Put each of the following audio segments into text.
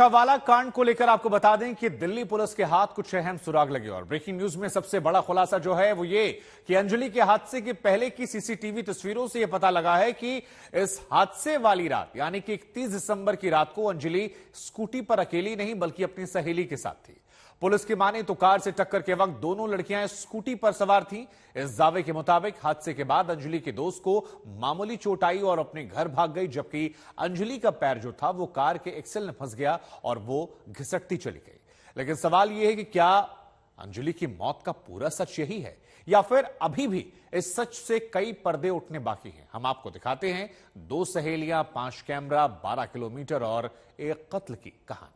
हवाला कांड को लेकर आपको बता दें कि दिल्ली पुलिस के हाथ कुछ अहम सुराग लगे और ब्रेकिंग न्यूज में सबसे बड़ा खुलासा जो है वो ये कि अंजलि के हादसे के पहले की सीसीटीवी तस्वीरों से यह पता लगा है कि इस हादसे वाली रात यानी कि 31 दिसंबर की रात को अंजलि स्कूटी पर अकेली नहीं बल्कि अपनी सहेली के साथ थी। पुलिस की माने तो कार से टक्कर के वक्त दोनों लड़कियां स्कूटी पर सवार थीं। इस दावे के मुताबिक हादसे के बाद अंजलि के दोस्त को मामूली चोट आई और अपने घर भाग गई, जबकि अंजलि का पैर जो था वो कार के एक्सल में फंस गया और वो घिसटती चली गई। लेकिन सवाल यह है कि क्या अंजलि की मौत का पूरा सच यही है या फिर अभी भी इस सच से कई पर्दे उठने बाकी हैं। हम आपको दिखाते हैं 2 सहेलियां, 5 कैमरा, 12 किलोमीटर और एक कत्ल की कहानी।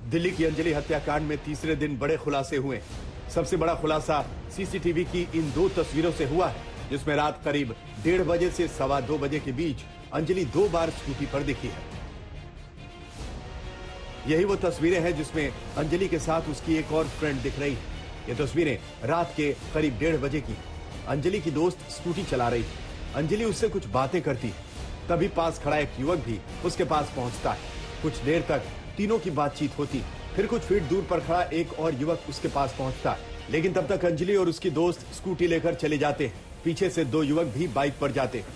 दिल्ली की अंजलि हत्याकांड में तीसरे दिन बड़े खुलासे हुए। सबसे बड़ा खुलासा सीसीटीवी की इन 2 तस्वीरों से हुआ है, जिसमें रात करीब 1:30 बजे से 2:15 बजे के बीच अंजलि 2 बार स्कूटी पर दिखी है। यही वो तस्वीरें हैं जिसमें अंजलि के साथ उसकी एक और फ्रेंड दिख रही है। ये तस्वीरें रात के करीब 1:30 बजे की। अंजलि की दोस्त स्कूटी चला रही है। अंजलि उससे कुछ बातें करती है, तभी पास खड़ा एक युवक भी उसके पास पहुंचता है। कुछ देर तक तीनों की बातचीत होती, फिर कुछ फीट दूर पर खड़ा एक और युवक उसके पास पहुंचता है, लेकिन तब तक अंजलि और उसकी दोस्त स्कूटी लेकर चले जाते हैं। पीछे से 2 युवक भी बाइक पर जाते हैं।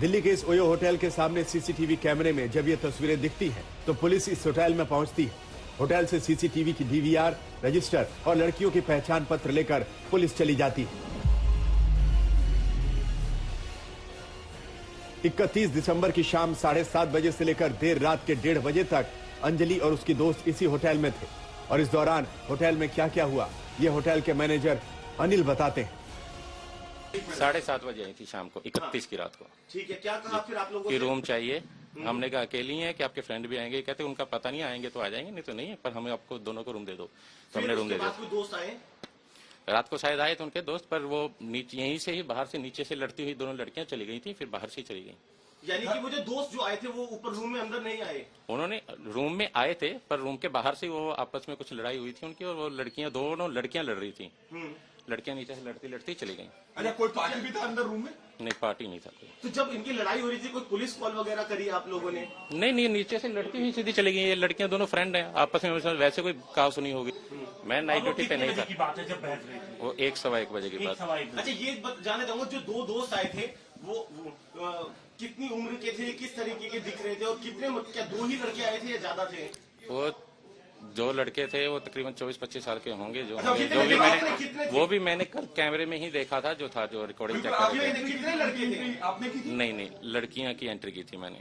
दिल्ली के इस ओयो होटल के सामने सीसीटीवी कैमरे में जब ये तस्वीरें दिखती हैं, तो पुलिस इस होटल में पहुंचती है। होटल से सीसीटीवी की डीवीआर, रजिस्टर और लड़कियों के पहचान पत्र लेकर पुलिस चली जाती है। 31 दिसंबर की शाम 7:30 बजे से लेकर देर रात के 1:30 बजे तक अंजलि और उसकी दोस्त इसी होटल में थे। और इस दौरान होटल में क्या क्या हुआ, ये होटल के मैनेजर अनिल बताते हैं। 7:30 बजे आई थी शाम को, 31 की रात को। ठीक है, क्या कहा फिर आप लोगों कि रूम चाहिए। हमने कहा अकेली हैं कि आपके फ्रेंड भी आएंगे। कहते उनका पता नहीं, आएंगे तो आ जाएंगे, नहीं तो नहीं है, पर हमें आपको दोनों को रूम दे दो। तो हमने रूम दे दिया। दोस्त आए रात को शायद आए थे उनके दोस्त, पर वो नीचे यहीं से ही बाहर से नीचे से लड़ती हुई दोनों लड़कियां चली गई थी, फिर बाहर से चली गई। यानी कि वो जो दोस्त जो आए थे वो ऊपर रूम में अंदर नहीं आए? उन्होंने रूम में आए थे, पर रूम के बाहर से वो आपस में कुछ लड़ाई हुई थी उनकी, और वो लड़कियां दोनों लड़कियां लड़ रही थी। लड़कियां नीचे से लड़ती लड़ती चली गई। अच्छा, कोई पार्टी भी था अंदर रूम में? नहीं, पार्टी नहीं था कोई। तो जब इनकी लड़ाई हो रही थी, कोई पुलिस कॉल वगैरह करी आप लोगों ने? नहीं, नीचे से लड़ती हुई सीधी चली गई। ये लड़कियां दोनों फ्रेंड हैं, आपस में वैसे कोई काव सुनी होगी। मैं नाइट ड्यूटी पे नहीं था। बात है जब बहस रही थी? वो 1-1:15 बजे की बात। अच्छा, ये जानना चाहूंगा, जो 2 दोस्त आए थे वो कितनी उम्र के थे, किस तरीके के दिख रहे थे, और कितने, क्या 2 ही लड़के आए थे या ज्यादा थे? वो जो लड़के थे वो तकरीबन 24-25 साल के होंगे। जो भी मैंने कल कैमरे में ही देखा था, जो रिकॉर्डिंग चेक कर रहे थे। कितने लड़के थे आपने? नहीं, लड़कियां की एंट्री की थी मैंने।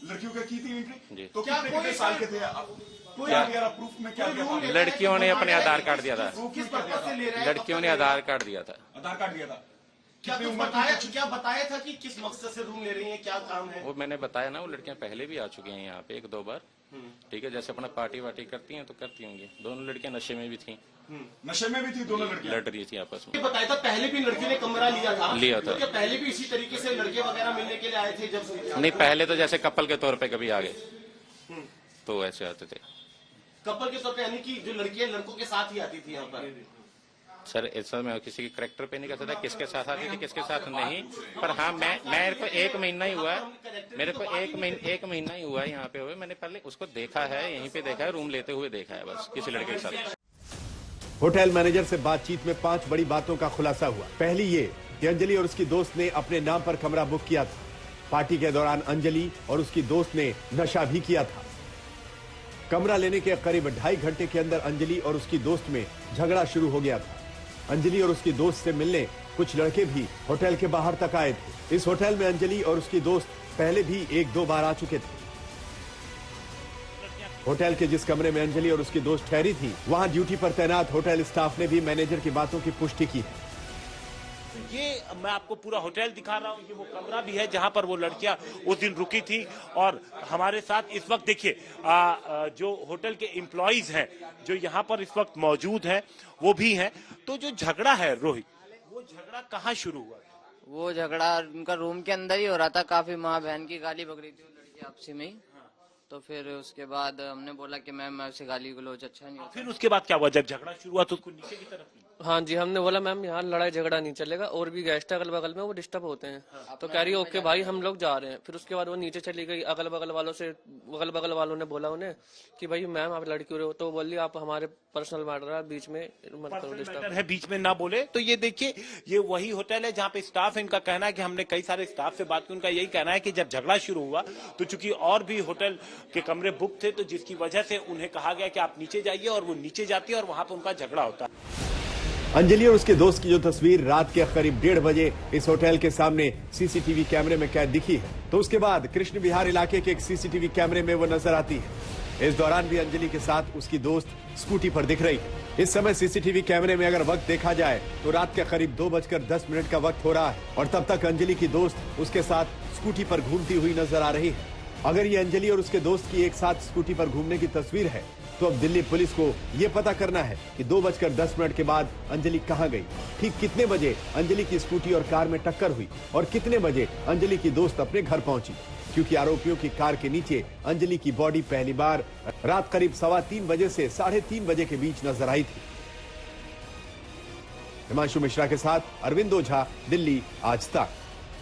लड़कियों का की थी एंट्री जी। तो क्या कितने साल के थे आप? प्रूफ में क्या लड़कियों ने अपने आधार कार्ड दिया था। किस पर्पस से ले रहे हैं? लड़कियों ने आधार कार्ड दिया था। आधार कार्ड दिया था? क्या बताया था कि किस मकसद से रूम ले रही हैं, क्या काम है? वो मैंने बताया ना, वो लड़कियां पहले भी आ चुकी हैं यहाँ पे 1-2 बार। ठीक है, जैसे अपना पार्टी वार्टी करती हैं तो करती होंगी। दोनों लड़कियां नशे में भी थी। नशे में भी थी दोनों लड़कियां? लड़ रही थी आपस में। बताया था पहले भी लड़की ने कमरा लिया था? तो क्या पहले भी इसी तरीके से लड़के वगैरह मिलने के लिए आए थे? जब नहीं, पहले तो जैसे कपल के तौर पे कभी आ गए तो ऐसे आते थे। कपल के तौर पे, यानी कि जो लड़कियां लड़कों के साथ ही आती थी यहाँ पर? सर, ऐसा मैं किसी के करेक्टर पे नहीं कह सकता किसके साथ आती थी किसके साथ नहीं, पर हाँ, मेरे को 1 महीना ही हुआ। मेरे को एक महीना ही हुआ यहाँ पे हुए। मैंने पहले उसको देखा है, यहीं पे देखा है, रूम लेते हुए देखा है बस, किसी लड़के के साथ। होटल मैनेजर से बातचीत में 5 बड़ी बातों का खुलासा हुआ। पहली ये कि अंजलि और उसकी दोस्त ने अपने नाम पर कमरा बुक किया था। पार्टी के दौरान अंजलि और उसकी दोस्त ने नशा भी किया था। कमरा लेने के करीब 2.5 घंटे के अंदर अंजलि और उसकी दोस्त में झगड़ा शुरू हो गया था। अंजलि और उसकी दोस्त से मिलने कुछ लड़के भी होटल के बाहर तक आए थे। इस होटल में अंजलि और उसकी दोस्त पहले भी 1-2 बार आ चुके थे। होटल के जिस कमरे में अंजलि और उसकी दोस्त ठहरी थी, वहां ड्यूटी पर तैनात होटल स्टाफ ने भी मैनेजर की बातों की पुष्टि की है। ये मैं आपको पूरा होटल दिखा रहा हूँ। ये वो कमरा भी है जहाँ पर वो लड़कियां उस दिन रुकी थी। और हमारे साथ इस वक्त देखिए जो होटल के एम्प्लॉइज हैं जो यहाँ पर इस वक्त मौजूद हैं, वो भी हैं। तो जो झगड़ा है रोहित, वो झगड़ा कहाँ शुरू हुआ? वो झगड़ा उनका रूम के अंदर ही हो रहा था। काफी माँ बहन की गाली बक रही थी वो लड़की आपसी में ही। तो फिर उसके बाद हमने बोला कि मैम मैं उसे गाली गलौज अच्छा नहीं होता। फिर उसके बाद क्या हुआ? जब झगड़ा शुरू हुआ तो उसको नीचे की तरफ हाँ जी, हमने बोला मैम यहाँ लड़ाई झगड़ा नहीं चलेगा, और भी गेस्ट अगल बगल में वो डिस्टर्ब होते हैं। तो कह रही ओके भाई हम लोग जा रहे हैं। फिर उसके बाद वो नीचे चली गई। अगल बगल वालों ने बोला उन्हें कि भाई मैम आप लड़की हो, तो बोली आप हमारे पर्सनल मैटर है, बीच में मत करो डिस्टर्ब है, बीच में ना बोले। तो ये देखिए, ये वही होटल है जहाँ पे स्टाफ, इनका कहना है कि हमने कई सारे स्टाफ से बात की, उनका यही कहना है कि जब झगड़ा शुरू हुआ तो चूंकि और भी होटल के कमरे बुक थे, तो जिसकी वजह से उन्हें कहा गया कि आप नीचे जाइए, और वो नीचे जाती है और वहां पर उनका झगड़ा होता है। अंजलि और उसके दोस्त की जो तस्वीर रात के करीब 1:30 बजे इस होटल के सामने सीसीटीवी कैमरे में कैद दिखी है, तो उसके बाद कृष्ण विहार इलाके के एक सीसीटीवी कैमरे में वो नजर आती है। इस दौरान भी अंजलि के साथ उसकी दोस्त स्कूटी पर दिख रही है। इस समय सीसीटीवी कैमरे में अगर वक्त देखा जाए तो रात के करीब 2:10 का वक्त हो रहा है, और तब तक अंजलि की दोस्त उसके साथ स्कूटी पर घूमती हुई नजर आ रही है। अगर ये अंजलि और उसके दोस्त की एक साथ स्कूटी पर घूमने की तस्वीर है, तो अब दिल्ली पुलिस को ये पता करना है कि 2:10 के बाद अंजलि कहां गई, ठीक कितने बजे अंजलि की स्कूटी और कार में टक्कर हुई, और कितने बजे अंजलि की दोस्त अपने घर पहुंची, क्योंकि आरोपियों की कार के नीचे अंजलि की बॉडी पहली बार रात करीब 3:15 बजे से 3:30 बजे के बीच नजर आई थी। हिमांशु मिश्रा के साथ अरविंद ओझा, दिल्ली आज तक।